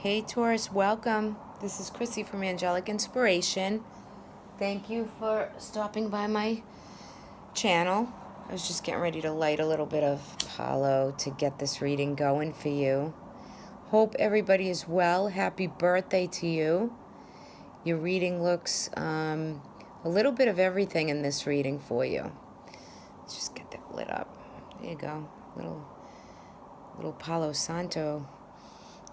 Hey Taurus, welcome. This is Chrissy from Angelic Inspiration. Thank you for stopping by my channel. I was just getting ready to light a little bit of Palo to get this reading going for you. Hope everybody is well. Happy birthday to you. Your reading looks a little bit of everything in this reading for you. Let's just get that lit up. There you go. Little Palo Santo.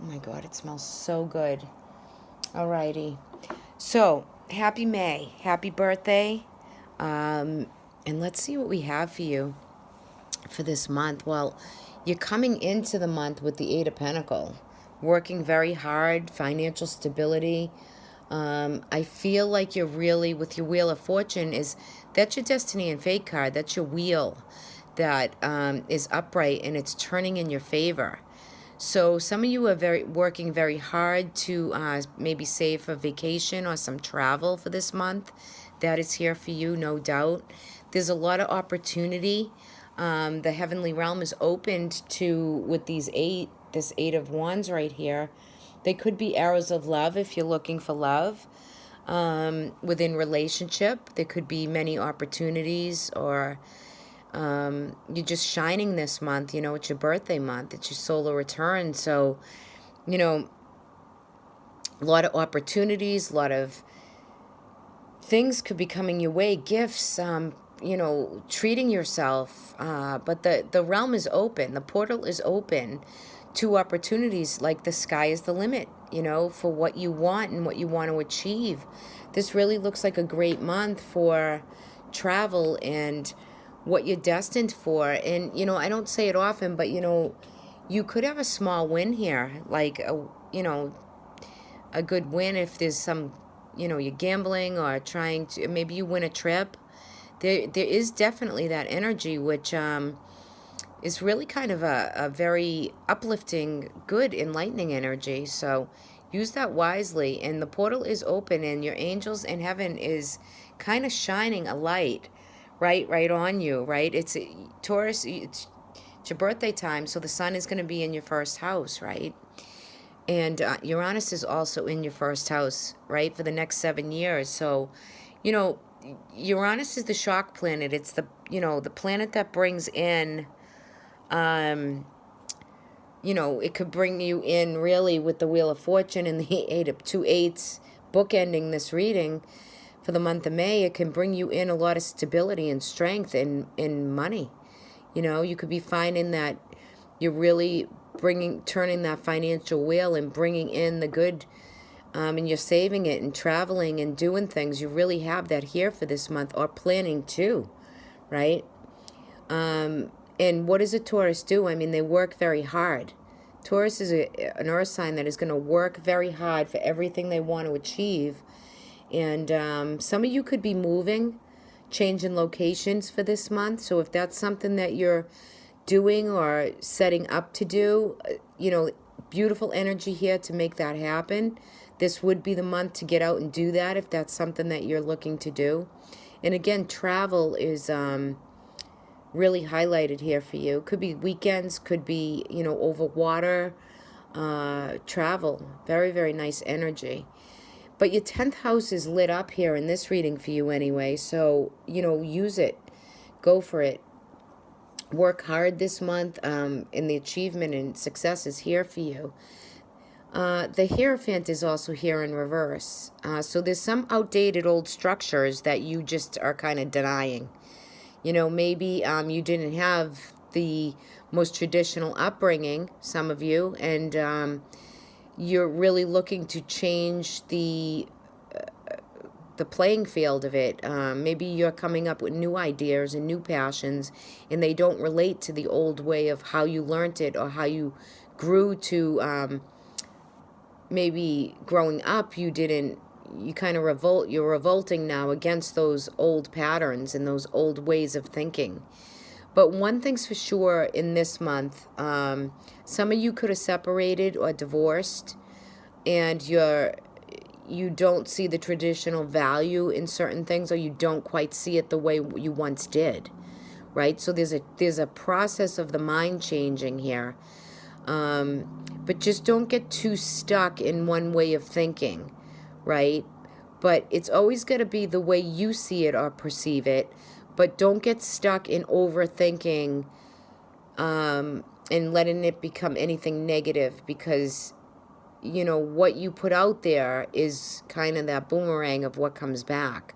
Oh my God, it smells so good. Alrighty. So, happy May. Happy birthday. And let's see what we have for you for this month. Well, you're coming into the month with the Eight of Pentacles. Working very hard, financial stability. I feel like you're really, with your Wheel of Fortune, that's your Destiny and Fate card. That's your wheel that is upright and it's turning in your favor. So some of you are working very hard to maybe save for vacation or some travel for this month. That is here for you, no doubt. There's a lot of opportunity. The heavenly realm is opened to, with this Eight of Wands right here. They could be arrows of love if you're looking for love. Within relationship, there could be many opportunities, or you're just shining this month. You know, it's your birthday month. It's your solar return. So, you know, a lot of opportunities, a lot of things could be coming your way, gifts, you know, treating yourself. But the realm is open. The portal is open to opportunities. Like the sky is the limit, you know, for what you want and what you want to achieve. This really looks like a great month for travel and what you're destined for. And, you know, I don't say it often, but, you know, you could have a small win here, like, you know, a good win if there's some, you know, you're gambling or trying to, maybe you win a trip. There is definitely that energy, which is really kind of a very uplifting, good, enlightening energy. So use that wisely. And the portal is open and your angels in heaven is kind of shining a light right on you, right? It's Taurus, it's your birthday time, so the sun is going to be in your first house, right? And Uranus is also in your first house, right, for the next 7 years. So, you know, Uranus is the shock planet. It's the, you know, the planet that brings in, you know, it could bring you in really with the Wheel of Fortune and the two eights bookending this reading. For the month of May, it can bring you in a lot of stability and strength and money. You know, you could be finding that you're really turning that financial wheel and bringing in the good, and you're saving it and traveling and doing things. You really have that here for this month, or planning to, right? And what does a Taurus do? I mean, they work very hard. Taurus is an earth sign that is going to work very hard for everything they want to achieve. And some of you could be moving, changing locations for this month. So if that's something that you're doing or setting up to do, you know, beautiful energy here to make that happen. This would be the month to get out and do that if that's something that you're looking to do. And again, travel is really highlighted here for you. Could be weekends, could be, you know, over water, travel. Very, very nice energy. But your 10th house is lit up here in this reading for you anyway. So, you know, use it. Go for it. Work hard this month. And the achievement and success is here for you. The Hierophant is also here in reverse. So there's some outdated old structures that you just are kind of denying. You know, maybe you didn't have the most traditional upbringing, some of you, and you're really looking to change the playing field of it. Maybe you're coming up with new ideas and new passions, and they don't relate to the old way of how you learned it or how you grew to. Maybe growing up, you kind of you're revolting now against those old patterns and those old ways of thinking. But one thing's for sure in this month, some of you could have separated or divorced, and you don't see the traditional value in certain things, or you don't quite see it the way you once did, right? So there's a process of the mind changing here. But just don't get too stuck in one way of thinking, right? But it's always got to be the way you see it or perceive it. But don't get stuck in overthinking and letting it become anything negative, because, you know, what you put out there is kind of that boomerang of what comes back.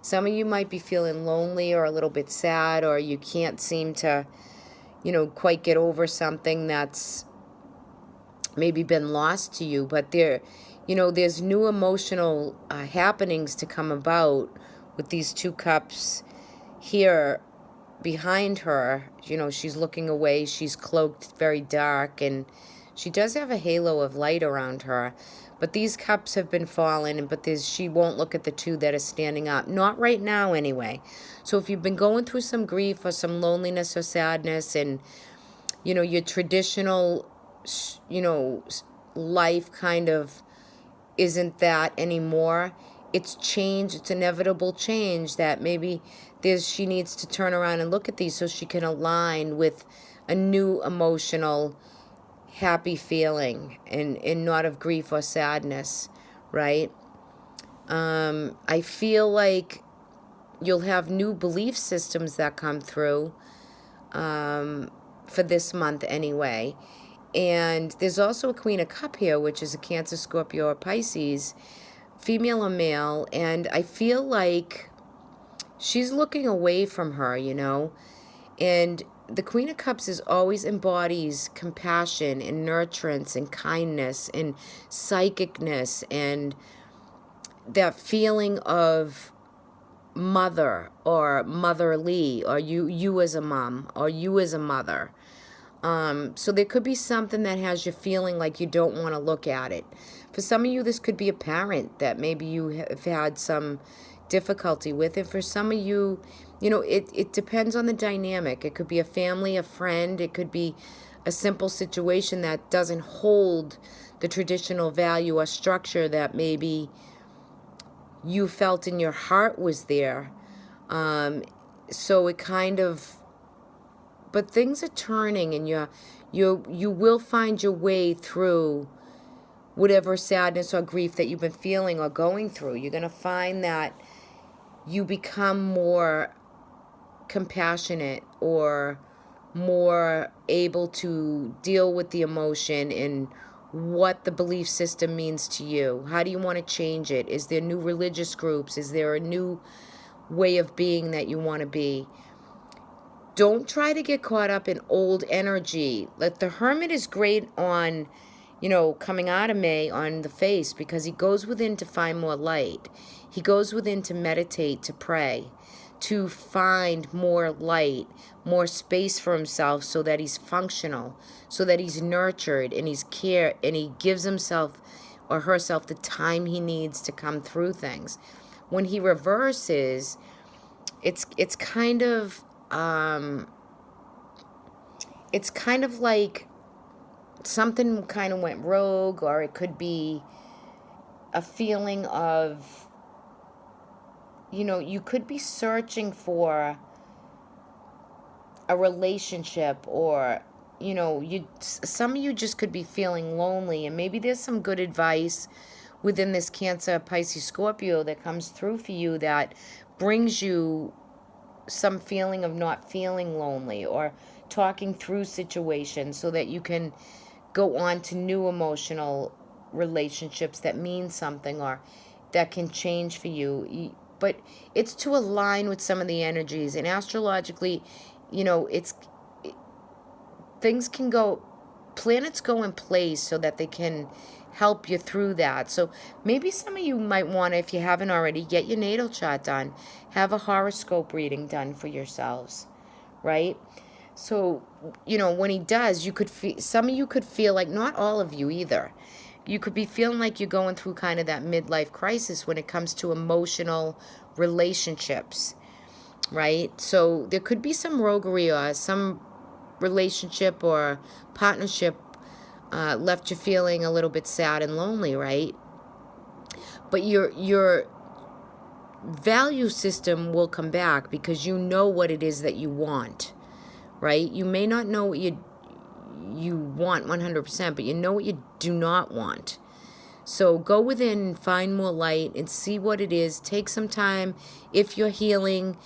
Some of you might be feeling lonely or a little bit sad, or you can't seem to, you know, quite get over something that's maybe been lost to you. But there, you know, there's new emotional happenings to come about with these 2 cups here behind her. You know, she's looking away, she's cloaked very dark, and she does have a halo of light around her. But these cups have been falling, but she won't look at the 2 that are standing up. Not right now, anyway. So if you've been going through some grief or some loneliness or sadness, and, you know, your traditional, you know, life kind of isn't that anymore, it's change, it's inevitable change that maybe she needs to turn around and look at these so she can align with a new emotional happy feeling, and not of grief or sadness, right? I feel like you'll have new belief systems that come through for this month anyway. And there's also a Queen of Cup here, which is a Cancer, Scorpio, or Pisces, female or male, and I feel like she's looking away from her, you know. And the Queen of Cups always embodies compassion and nurturance and kindness and psychicness and that feeling of mother or motherly, or you as a mom or you as a mother. So there could be something that has you feeling like you don't want to look at it. For some of you, this could be a parent that maybe you have had some difficulty with. And for some of you, you know, it depends on the dynamic. It could be a family, a friend. It could be a simple situation that doesn't hold the traditional value or structure that maybe you felt in your heart was there. So it kind of, but things are turning, and you will find your way through whatever sadness or grief that you've been feeling or going through. You're going to find that you become more compassionate or more able to deal with the emotion and what the belief system means to you. How do you want to change it? Is there new religious groups? Is there a new way of being that you want to be? Don't try to get caught up in old energy. Like the Hermit is great on, you know, coming out of May on the face, because he goes within to find more light. He goes within to meditate, to pray, to find more light, more space for himself, so that he's functional, so that he's nurtured and he's cared, and he gives himself or herself the time he needs to come through things. When he reverses, it's kind of like something kind of went rogue, or it could be a feeling of, you know, you could be searching for a relationship, or, you know, some of you just could be feeling lonely, and maybe there's some good advice within this Cancer, Pisces, Scorpio that comes through for you that brings you some feeling of not feeling lonely, or talking through situations so that you can go on to new emotional relationships that mean something or that can change for you. But it's to align with some of the energies, and astrologically, you know, things can go, planets go in place so that they can help you through that. So maybe some of you might want to, if you haven't already, get your natal chart done. Have a horoscope reading done for yourselves, right? So, you know, when he does, you could feel, some of you could feel like, not all of you either, you could be feeling like you're going through kind of that midlife crisis when it comes to emotional relationships, right? So there could be some roguery or some relationship or partnership left you feeling a little bit sad and lonely, right? But your value system will come back because you know what it is that you want, right? You may not know what you want 100%, but you know what you do not want. So go within and find more light and see what it is. Take some time if you're healing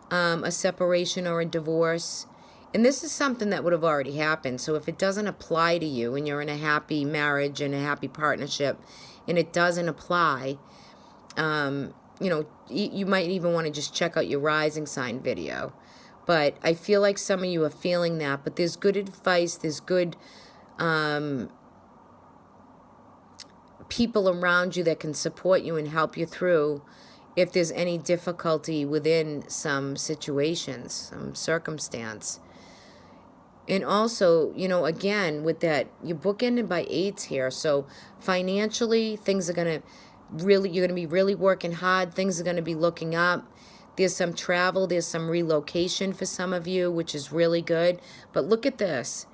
a separation or a divorce. And this is something that would have already happened. So if it doesn't apply to you and you're in a happy marriage and a happy partnership and it doesn't apply, you might even want to just check out your rising sign video. But I feel like some of you are feeling that. But there's good advice. There's good people around you that can support you and help you through if there's any difficulty within some situations, some circumstance. And also, again, with that, you're bookended by 8s here. So financially, things are going to you're going to be really working hard. Things are going to be looking up. There's some travel. There's some relocation for some of you, which is really good. But look at this.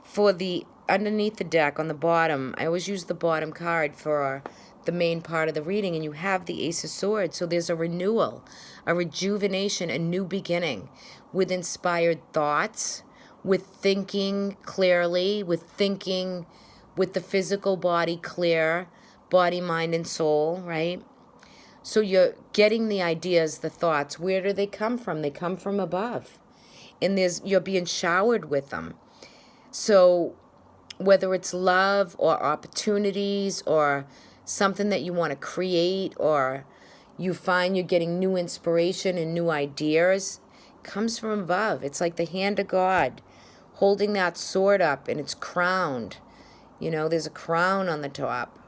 For the underneath the deck on the bottom, I always use the bottom card for the main part of the reading, and you have the Ace of Swords. So there's a renewal, a rejuvenation, a new beginning with inspired thoughts, with thinking clearly, with the physical body clear, body, mind, and soul, right? So you're getting the ideas, the thoughts. Where do they come from? They come from above. And you're being showered with them. So whether it's love or opportunities or something that you want to create, or you find you're getting new inspiration and new ideas, comes from above. It's like the hand of God holding that sword up, and it's crowned. There's a crown on the top.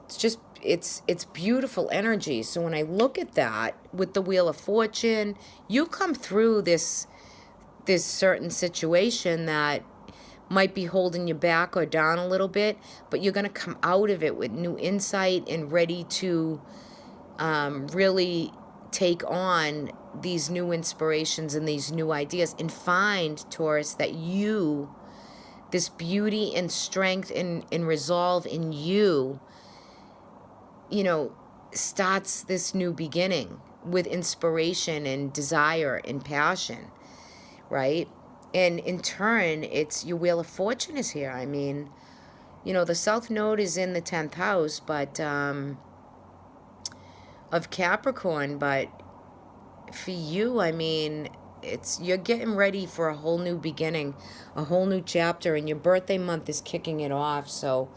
It's just, it's beautiful energy. So when I look at that with the Wheel of Fortune, you come through this certain situation that might be holding you back or down a little bit, but you're going to come out of it with new insight and ready to really take on these new inspirations and these new ideas, and find, Taurus, that this beauty and strength and resolve in you, starts this new beginning with inspiration and desire and passion, right? And in turn, it's your Wheel of Fortune is here. I mean, the South Node is in the 10th house, but of Capricorn. But for you, I mean, you're getting ready for a whole new beginning, a whole new chapter, and your birthday month is kicking it off. So,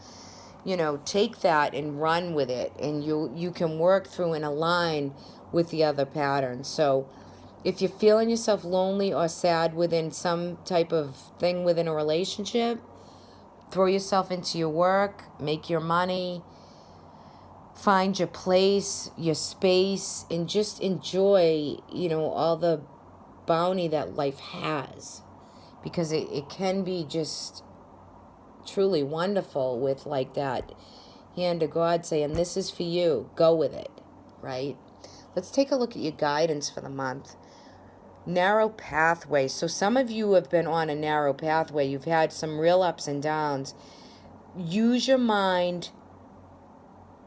take that and run with it, and you can work through and align with the other patterns. So if you're feeling yourself lonely or sad within some type of thing within a relationship, throw yourself into your work, make your money, find your place, your space, and just enjoy, all the bounty that life has. Because it can be just truly wonderful with like that hand of God saying, this is for you, go with it, right? Let's take a look at your guidance for the month. Narrow pathway. So some of you have been on a narrow pathway. You've had some real ups and downs. Use your mind,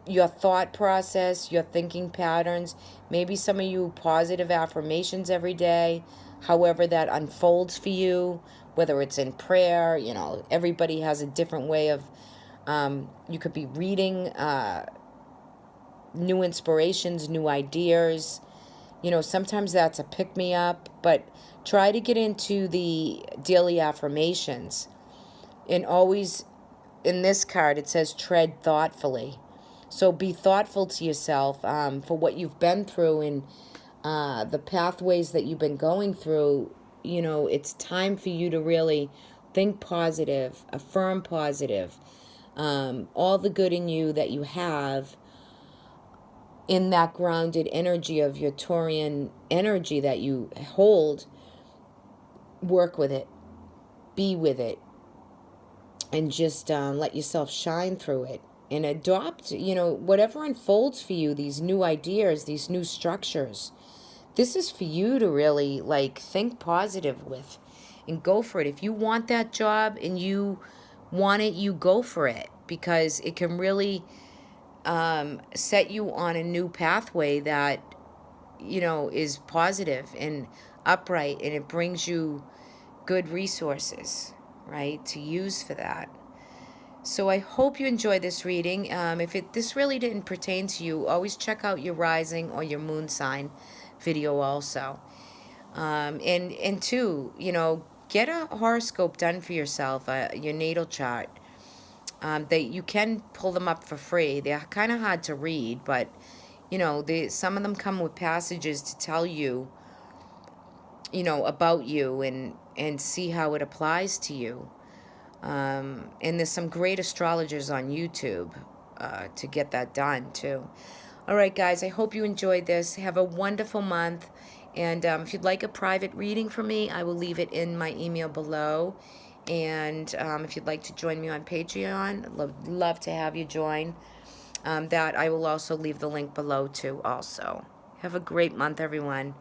your thought process, your thinking patterns. Maybe some of you positive affirmations every day, however that unfolds for you, whether it's in prayer. Everybody has a different way of, you could be reading new inspirations, new ideas. Sometimes that's a pick-me-up, but try to get into the daily affirmations. And always, in this card, it says tread thoughtfully. So be thoughtful to yourself for what you've been through and the pathways that you've been going through. It's time for you to really think positive, affirm positive, all the good in you that you have, in that grounded energy of your Taurian energy that you hold. Work with it, be with it, and just let yourself shine through it and adopt, whatever unfolds for you, these new ideas, these new structures. This is for you to really think positive with and go for it. If you want that job and you want it, you go for it, because it can really set you on a new pathway that, is positive and upright, and it brings you good resources, right, to use for that. So I hope you enjoyed this reading. If this really didn't pertain to you, always check out your rising or your moon sign video also. And two, get a horoscope done for yourself, your natal chart. That you can pull them up for free. They're kind of hard to read, but some of them come with passages to tell you, about you and see how it applies to you. And there's some great astrologers on YouTube to get that done too. All right, guys, I hope you enjoyed this. Have a wonderful month. And if you'd like a private reading from me, I will leave it in my email below. And if you'd like to join me on Patreon, I'd love to have you join. That I will also leave the link below too also. Have a great month, everyone.